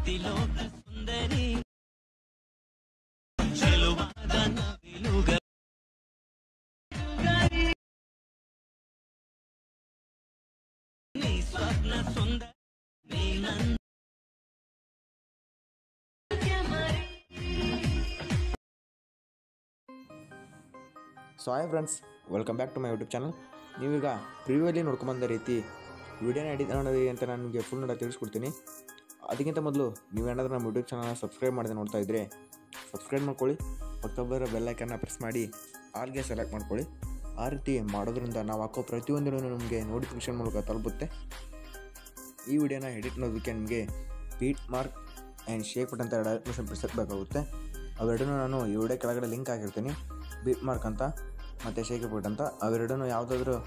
ಅತಿಲೋಕ ಸುಂದರಿ ಚೆಲುವಾದ ನವಿಲುಗ ನೀ ಸ್ವಪ್ನ ಸುಂದರ ನೀ ನನ್ನ ಸೊ hi friends, welcome back to my YouTube channel. ನೀವೀಗ ಪ್ರಿವ್ಯೂಲಿ ನೋಡ್ಕೊಂಬಂದ ರೀತಿ ವಿಡಿಯೋನ ಎಡಿಟ್ ಮಾಡೋದು ಅಂತ ನಾನು ನಿಮಗೆ ಫುಲ್ ನೋಡ ತಿಳಿಸ್ಕೊಡ್ತೀನಿ. ಅದಕ್ಕಿಂತ ಮೊದಲು ನೀವೇನಾದರೂ ನಮ್ಮ ಯೂಟ್ಯೂಬ್ ಚಾನಲ್ನ ಸಬ್ಸ್ಕ್ರೈಬ್ ಮಾಡಿದೆ ನೋಡ್ತಾ ಇದ್ದರೆ ಸಬ್ಸ್ಕ್ರೈಬ್ ಮಾಡ್ಕೊಳ್ಳಿ, ಪಕ್ಕದಲ್ಲಿರೋ ಬೆಲ್ಲೈಕನ್ನ ಪ್ರೆಸ್ ಮಾಡಿ ಆಲ್ಗೆ ಸೆಲೆಕ್ಟ್ ಮಾಡ್ಕೊಳ್ಳಿ. ಆ ರೀತಿ ಮಾಡೋದ್ರಿಂದ ನಾವು ಹಾಕೋ ಪ್ರತಿಯೊಂದೂ ನಿಮಗೆ ನೋಟಿಫಿಕೇಷನ್ ಮೂಲಕ ತಲುಪುತ್ತೆ. ಈ ವಿಡಿಯೋನ ಎಡಿಟ್ ಮಾಡೋದಕ್ಕೆ ನಿಮಗೆ beat mark and shake button ಅಂತ ಎರಡು ಆಪ್ಷನ್ ಪ್ರೆಸ್ ಬೇಕಾಗುತ್ತೆ. ಅವೆರಡೂ ನಾನು ಈ ವಿಡಿಯೋ ಕೆಳಗಡೆ ಲಿಂಕ್ ಹಾಕಿರ್ತೀನಿ, ಬೀಟ್ ಮಾರ್ಕ್ ಅಂತ ಮತ್ತು ಶೇಕ್ ಬಟನ್ ಅಂತ. ಅವೆರಡೂ ಯಾವುದಾದ್ರೂ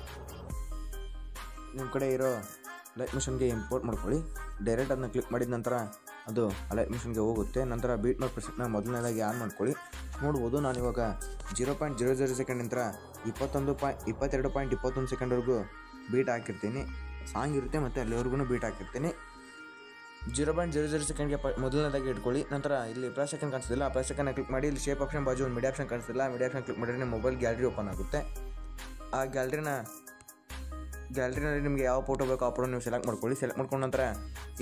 ನಿಮ್ಮ ಕಡೆ ಇರೋ ಲೈಟ್ ಮಿಷನ್ಗೆ ಇಂಪೋರ್ಟ್ ಮಾಡ್ಕೊಳ್ಳಿ. ಡೈರೆಕ್ಟ್ ಅದನ್ನ ಕ್ಲಿಕ್ ಮಾಡಿದ ನಂತರ ಅದು ಲೈಟ್ ಮಿಷನ್ಗೆ ಹೋಗುತ್ತೆ. ನಂತರ ಬೀಟ್ ಮಾರ್ಕ್ ಪ್ರೆಸೆಂಟ್ನ ಮೊದಲನೇದಾಗಿ ಆನ್ ಮಾಡ್ಕೊಳ್ಳಿ. ನೋಡ್ಬೋದು ನಾನಿವಾಗ 0.00 ಸೆಕೆಂಡಿಂದ 22.21 ಸೆಕೆಂಡ್ವರೆಗೂ ಬೀಟ್ ಹಾಕಿರ್ತೀನಿ. ಸಾಂಗ್ ಇರುತ್ತೆ ಮತ್ತು ಅಲ್ಲಿವರೆಗೂ ಬೀಟ್ ಹಾಕಿರ್ತೀನಿ. 0.00 ಸೆಕೆಂಡ್ಗೆ ಮೊದಲನೇದಾಗಿ ಇಟ್ಕೊಳ್ಳಿ. ನಂತರ ಇಲ್ಲಿ ಪ್ಲಸ್ ಸೆಕೆಂಡ್ ಕಾಣಿಸ್ತಿಲ್ಲ, ಆ ಪ್ಲಸ್ ಸೆಕೆಂಡ್ನ ಕ್ಲಿಕ್ ಮಾಡಿ ಇಲ್ಲಿ ಶೇಪ್ ಆಪ್ಷನ್ ಬಾಜು ಒಂದು ಮೀಡಿಯಾ ಆಪ್ಷನ್ ಕಾಣಿಸ್ತಿಲ್ಲ, ಮೀಡಿಯಾ ಆಪ್ಷನ್ ಕ್ಲಿಕ್ ಮಾಡಿದ್ರೆ ನಿಮ್ಮ ಮೊಬೈಲ್ ಗ್ಯಾಲರಿ ಓಪನ್ ಆಗುತ್ತೆ. ಆ ಗ್ಯಾಲರಿನಲ್ಲಿ ನಿಮಗೆ ಯಾವ ಫೋಟೋ ಬೇಕೋ ಆ ಫೋಟೋ ನೀವು ಸೆಲೆಕ್ಟ್ ಮಾಡ್ಕೊಳ್ಳಿ. ಸೆಲೆಕ್ಟ್ ಮಾಡ್ಕೊಂಡು ನಂತರ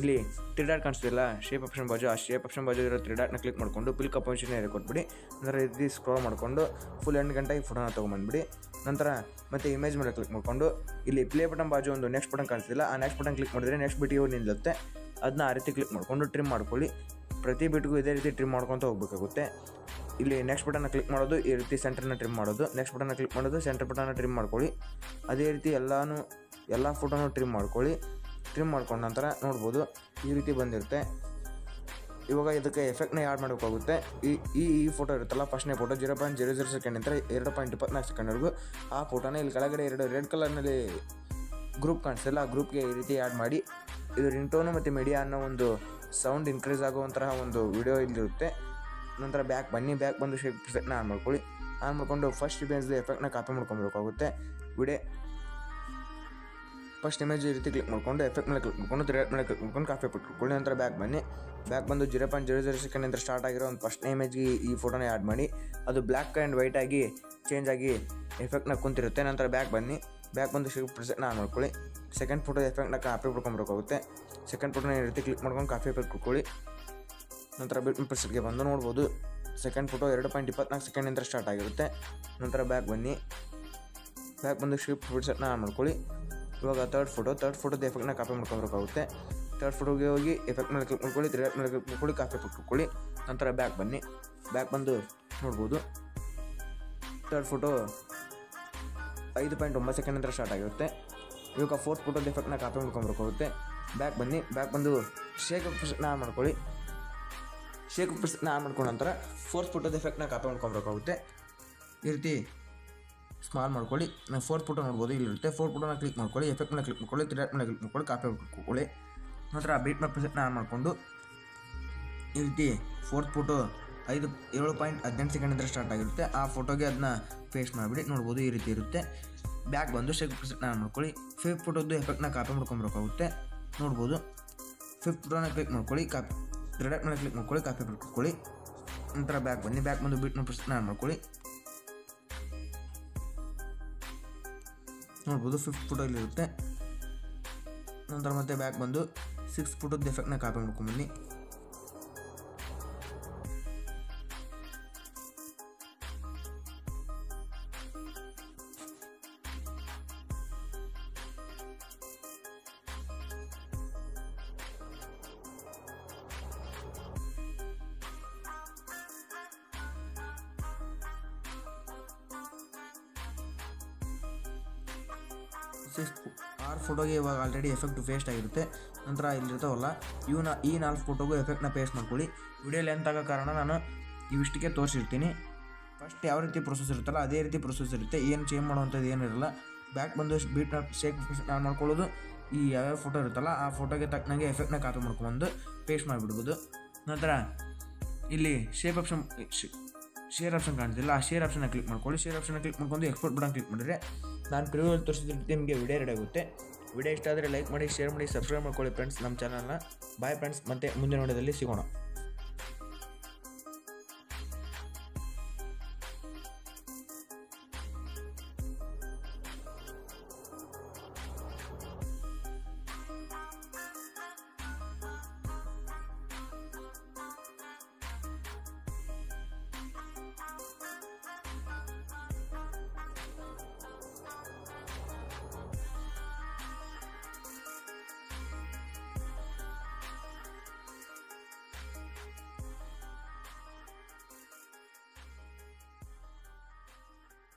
ಇಲ್ಲಿ 3 ಡಾಟ್ ಕಾಣಿಸ್ತಿಲ್ಲ ಶೇಪ್ ಆಪ್ಷನ್ ಬಾಜು, ಆ ಶೇಪ್ ಆಪ್ಷನ್ ಬಾಜು ಇರೋ 3 ಡಾಟ್ನ ಕ್ಲಿಕ್ ಮಾಡಿಕೊಂಡು ಪಿಲ್ ಕಂಪೋಸಿಷನ್ ಏರಿಯಾ ಕೊಟ್ಬಿಡಿ. ನಂತರ ಇದು ಸ್ಕ್ರೋಲ್ ಮಾಡಿಕೊಂಡು ಫುಲ್ ಎಂಡ್ ಗಂಟೆಗೆ ಫೋಟೋನ ತೊಗೊಂಬಂದ್ಬಿಡಿ. ನಂತರ ಮತ್ತೆ ಇಮೇಜ್ ಮೇಲೆ ಕ್ಲಿಕ್ ಮಾಡಿಕೊಂಡು ಇಲ್ಲಿ ಪ್ಲೇ ಬಟನ್ ಬಾಜು ಒಂದು ನೆಕ್ಸ್ಟ್ ಬಟನ್ ಕಾಣಿಸ್ತಿಲ್ಲ, ಆ ನೆಕ್ಸ್ಟ್ ಬಟನ್ ಕ್ಲಿಕ್ ಮಾಡಿದ್ರೆ ನೆಕ್ಸ್ಟ್ ಬಿಟಿಗೆ ನಿಲ್ಲುತ್ತೆ. ಅದನ್ನ ಆ ರೀತಿ ಕ್ಲಿಕ್ ಮಾಡಿಕೊಂಡು ಟ್ರಿಮ್ ಮಾಡ್ಕೊಳ್ಳಿ. ಪ್ರತಿ ಬಿಟ್ಗೂ ಇದೇ ರೀತಿ ಟ್ರಿಮ್ ಮಾಡ್ಕೊತ ಹೋಗಬೇಕಾಗುತ್ತೆ. ಇಲ್ಲಿ ನೆಕ್ಸ್ಟ್ ಬಟನ್ನ ಕ್ಲಿಕ್ ಮಾಡೋದು, ಈ ರೀತಿ ಸೆಂಟರ್ನ ಟ್ರಿಮ್ ಮಾಡೋದು, ನೆಕ್ಸ್ಟ್ ಬಟನ್ನ ಕ್ಲಿಕ್ ಮಾಡೋದು, ಸೆಂಟರ್ ಬಟನ್ನ ಟ್ರಿಮ್ ಮಾಡ್ಕೊಳ್ಳಿ. ಅದೇ ರೀತಿ ಎಲ್ಲ ಫೋಟೋನು ಟ್ರಿಮ್ ಮಾಡ್ಕೊಳ್ಳಿ. ಟ್ರಿಮ್ ಮಾಡ್ಕೊಂಡ ನಂತರ ನೋಡ್ಬೋದು ಈ ರೀತಿ ಬಂದಿರುತ್ತೆ. ಇವಾಗ ಇದಕ್ಕೆ ಎಫೆಕ್ಟ್ನ ಆ್ಯಡ್ ಮಾಡಬೇಕಾಗುತ್ತೆ. ಈ ಫೋಟೋ ಇರುತ್ತಲ್ಲ, ಫಸ್ಟ್ನೇ ಫೋಟೋ 0.00 ಸೆಕೆಂಡಿಂದ 2.24 ಸೆಕೆಂಡ್ವರೆಗೂ ಆ ಫೋಟೋನ ಇಲ್ಲಿ ಕೆಳಗಡೆ 2 ರೆಡ್ ಕಲರ್ನಲ್ಲಿ ಗ್ರೂಪ್ ಕಾಣಿಸ್ತಿಲ್ಲ, ಆ ಗ್ರೂಪ್ಗೆ ಈ ರೀತಿ ಆ್ಯಡ್ ಮಾಡಿ ಇದು ರಿಂಗ್ಟೋನು ಮತ್ತು ಮೀಡಿಯಾ ಅನ್ನೋ ಒಂದು ಸೌಂಡ್ ಇನ್ಕ್ರೀಸ್ ಆಗುವಂತಹ ಒಂದು ವಿಡಿಯೋ ಇಲ್ಲಿರುತ್ತೆ. ನಂತರ ಬ್ಯಾಕ್ ಬಂದು ಶೇಪ್ ಪ್ರೆಸೆಂಟ್ನ ಆನ್ ಮಾಡ್ಕೊಳ್ಳಿ. ಆನ್ ಮಾಡಿಕೊಂಡು ಫಸ್ಟ್ ಇಮೇಜ್ ಎಫೆಕ್ಟ್ನ ಕಾಪಿ ಮಾಡ್ಕೊಬೇಕಾಗುತ್ತೆ. ಫಸ್ಟ್ ಇಮೇಜ್ ಈ ರೀತಿ ಕ್ಲಿಕ್ ಮಾಡಿಕೊಂಡು ಎಫೆಕ್ಟ್ ಮೇಲೆ ಕ್ಲಿಕ್ ಮಾಡಿಕೊಂಡು 3 ಡಾಟ್ ಮೇಲೆ ಕ್ಲಿಕ್ ಮಾಡ್ಕೊಂಡು ಕಾಪಿ ಪಟ್ಕೊಳ್ಳಿ. ನಂತರ ಬ್ಯಾಕ್ ಬಂದು 0.00 ಸೆಕೆಂಡಿಂದ ಸ್ಟಾರ್ಟ್ ಆಗಿರೋ ಒಂದು ಫಸ್ಟ್ನೇ ಇಮೇಜ್ಗೆ ಈ ಫೋಟೋನ ಆ್ಯಡ್ ಮಾಡಿ ಅದು ಬ್ಲ್ಯಾಕ್ ಆ್ಯಂಡ್ ವೈಟ್ ಆಗಿ ಚೇಂಜ್ ಆಗಿ ಎಫೆಕ್ಟ್ನ ಕುಂತಿರುತ್ತೆ. ನಂತರ ಬ್ಯಾಕ್ ಬಂದು ಶೇಪ್ ಪ್ರೆಸೆಂಟ್ನ ಆನ್ ಮಾಡ್ಕೊಳ್ಳಿ. ಸೆಕೆಂಡ್ ಫೋಟೋ ಎಫೆಕ್ಟ್ನ ಕಾಪಿ ಪಡ್ಕೊಬೇಕಾಗುತ್ತೆ. ಸೆಕೆಂಡ್ ಫೋಟೋನ ಈ ರೀತಿ ಕ್ಲಿಕ್ ಮಾಡ್ಕೊಂಡು ಕಾಪಿ ಪಟ್ಕೊಳ್ಳಿ. ನಂತರ ಬೀಟ್ ಪ್ರೆಸೆಂಟ್ಗೆ ಬಂದು ನೋಡ್ಬೋದು ಸೆಕೆಂಡ್ ಫೋಟೋ 2.24 ಸೆಕೆಂಡಿಂದ ಸ್ಟಾರ್ಟ್ ಆಗಿರುತ್ತೆ. ನಂತರ ಬ್ಯಾಕ್ ಬಂದು ಶೇಪ್ ಪ್ರೆಸೆಂಟ್ನ ಆನ್ ಮಾಡ್ಕೊಳ್ಳಿ. ಇವಾಗ ಥರ್ಡ್ ಫೋಟೋದ ಎಫೆಕ್ಟ್ನ ಕಾಪಿ ಮಾಡ್ಕೊಬೇಕಾಗುತ್ತೆ. ಥರ್ಡ್ ಫೋಟೋಗೆ ಹೋಗಿ ಎಫೆಕ್ಟ್ ಮೇಲೆ ಕ್ಲಿಕ್ ಮಾಡ್ಕೊಳ್ಳಿ, 3 ಡಾಟ್ ಮೇಲೆ ಕ್ಲಿಕ್ ಮಾಡ್ಕೊಳ್ಳಿ, ಕಾಪಿ ಪಟ್ಕೊಳ್ಳಿ. ನಂತರ ಬ್ಯಾಕ್ ಬಂದು ನೋಡ್ಬೋದು ಥರ್ಡ್ ಫೋಟೋ 5.9 ಸೆಕೆಂಡಿಂದ ಸ್ಟಾರ್ಟ್ ಆಗಿರುತ್ತೆ. ಇವಾಗ ಫೋರ್ತ್ ಫೋಟೋದ ಎಫೆಕ್ಟ್ನ ಕಾಪಿ ಮಾಡ್ಕೊಬೇಕಾಗುತ್ತೆ. ಬ್ಯಾಕ್ ಬಂದು ಶೇಕ್ ಪ್ರೆಸೆಂಟ್ನ ಆನ್ ಮಾಡ್ಕೊಳ್ಳಿ. ಶೇಕ್ ಪ್ರೆಸೆಂಟ್ನ ಆನ್ ಮಾಡ್ಕೊಂಡ ನಂತರ ಫೋರ್ತ್ ಫೋಟೋದ ಎಫೆಕ್ಟ್ನ ಕಾಪಿ ಮಾಡ್ಕೊಬೇಕಾಗುತ್ತೆ. ಈ ರೀತಿ ಸ್ಮಾಲ್ ಮಾಡ್ಕೊಳ್ಳಿ. ನಾವು ಫೋರ್ತ್ ಫೋಟೋ ನೋಡ್ಬೋದು ಇಲ್ಲಿರುತ್ತೆ. ಫೋರ್ತ್ ಫೋಟೋನ ಕ್ಲಿಕ್ ಮಾಡ್ಕೊಳ್ಳಿ, ಎಫೆಕ್ಟ್ ಮೇಲೆ ಕ್ಲಿಕ್ ಮಾಡ್ಕೊಳ್ಳಿ, 3 ಡಾಟ್ ಮೇಲೆ ಕ್ಲಿಕ್ ಮಾಡ್ಕೊಳ್ಳಿ, ಕಾಪಿ ಮಾಡ್ಕೊಳ್ಳಿ. ನಂತರ ಬೀಟ್ ಮಾರ್ಕ್ ಪ್ರೆಸೆಂಟ್ನ ಆನ್ ಮಾಡಿಕೊಂಡು ಈ ರೀತಿ ಫೋರ್ತ್ ಫೋಟೋ 7.18 ಸೆಕೆಂಡಿಂದ ಸ್ಟಾರ್ಟ್ ಆಗಿರುತ್ತೆ. ಆ ಫೋಟೋಗೆ ಅದನ್ನ ಪೇಸ್ಟ್ ಮಾಡಿಬಿಡಿ. ನೋಡ್ಬೋದು ಈ ರೀತಿ ಇರುತ್ತೆ. ಬ್ಯಾಕ್ ಬಂದು ಶೇಕ್ ಪ್ರೆಸೆಂಟ್ನ ಆನ್ ಮಾಡ್ಕೊಳ್ಳಿ. ಫಿಫ್ತ್ ಫೋಟೋದು ಎಫೆಕ್ಟ್ನ ಕಾಪಿ ಮಾಡ್ಕೊಬೇಕಾಗುತ್ತೆ. ನೋಡ್ಬೋದು ಫಿಫ್ತ್ ಫೋಟೋನ ಕ್ಲಿಕ್ ಮಾಡ್ಕೊಳ್ಳಿ, 3 ಡಾಟ್ ಮೇಲೆ ಕ್ಲಿಕ್ ಮಾಡ್ಕೊಳ್ಳಿ, ಕಾಪಿ ಮಾಡ್ಕೊಳ್ಳಿ. ನಂತರ ಬ್ಯಾಕ್ ಬಂದು ಬೀಟ್ ಮಾರ್ಕ್ ಪ್ರೆಸೆಂಟ್ನ ಆನ್ ಮಾಡ್ಕೊಳ್ಳಿ. ನೋಡ್ಬೋದು ಫಿಫ್ತ್ ಫೋಟೋ ಇಲ್ಲಿರುತ್ತೆ. ನಂತರ ಮತ್ತೆ ಬ್ಯಾಕ್ ಬಂದು 6th ಫೋಟೋದ ಎಫೆಕ್ಟ್ನ ಕಾಪಿ ಮಾಡ್ಕೊಂಬನ್ನಿ. ಆರು ಫೋಟೋಗೆ ಇವಾಗ ಆಲ್ರೆಡಿ ಎಫೆಕ್ಟ್ ಪೇಸ್ಟ್ ಆಗಿರುತ್ತೆ. ನಂತರ ಇಲ್ಲಿರ್ತಾವಲ್ಲ ಈ 4 ಫೋಟೋಗೂ ಎಫೆಕ್ಟ್ನ ಪೇಸ್ಟ್ ಮಾಡ್ಕೊಳ್ಳಿ. ವಿಡಿಯೋ ಲೆಂತ್ ಆಗೋ ಕಾರಣ ನಾನು ಇವಿಷ್ಟಕ್ಕೆ ತೋರಿಸಿರ್ತೀನಿ. ಫಸ್ಟ್ ಯಾವ ರೀತಿ ಪ್ರೊಸೆಸ್ ಇರುತ್ತಲ್ಲ ಅದೇ ರೀತಿ ಪ್ರೊಸೆಸ್ ಇರುತ್ತೆ, ಏನು ಚೇಂಜ್ ಮಾಡುವಂಥದ್ದು ಏನಿರಲ್ಲ. ಬ್ಯಾಕ್ ಬಂದು ಬೀಟ್ ಶೇಕ್ ಆನ್ ಮಾಡ್ಕೊಳ್ಳೋದು, ಈ ಯಾವ್ಯಾವ ಫೋಟೋ ಇರುತ್ತಲ್ಲ ಆ ಫೋಟೋಗೆ ತಕ್ಕನಾಗೆ ಎಫೆಕ್ಟ್ನ ಕಾಪಿ ಮಾಡ್ಕೊಂಡು ಪೇಸ್ಟ್ ಮಾಡಿಬಿಡ್ಬೋದು. ನಂತರ ಇಲ್ಲಿ ಶೇರ್ ಆಪ್ಷನ್ ಕಾಣ್ತಿಲ್ಲ, ಆ ಶೇರ್ ಆಪ್ಷನ್ನ ಕ್ಲಿಕ್ ಮಾಡ್ಕೊಳ್ಳಿ. ಶೇರ್ ಆಪ್ಷನ್ನ ಕ್ಲಿಕ್ ಮಾಡ್ಕೊಂಡು ಎಕ್ಸ್ಪೋರ್ಟ್ ಬಟನ್ ಕ್ಲಿಕ್ ಮಾಡಿದ್ರೆ ನಾನು ಪ್ರಿವ್ಯೂವಲ್ಲಿ ತೋರಿಸಿದ ರೀತಿ ನಿಮಗೆ ವಿಡಿಯೋ ರೆಡಿ ಆಗುತ್ತೆ. ವಿಡಿಯೋ ಇಷ್ಟ ಆದರೆ ಲೈಕ್ ಮಾಡಿ, ಶೇರ್ ಮಾಡಿ, ಸಬ್ಸ್ಕ್ರೈಬ್ ಮಾಡ್ಕೊಳ್ಳಿ ಫ್ರೆಂಡ್ಸ್ ನಮ್ಮ ಚಾನಲ್ನ. ಬಾಯ್ ಫ್ರೆಂಡ್ಸ್, ಮತ್ತೆ ಮುಂದಿನ ವಿಡಿಯೋದಲ್ಲಿ ಸಿಗೋಣ.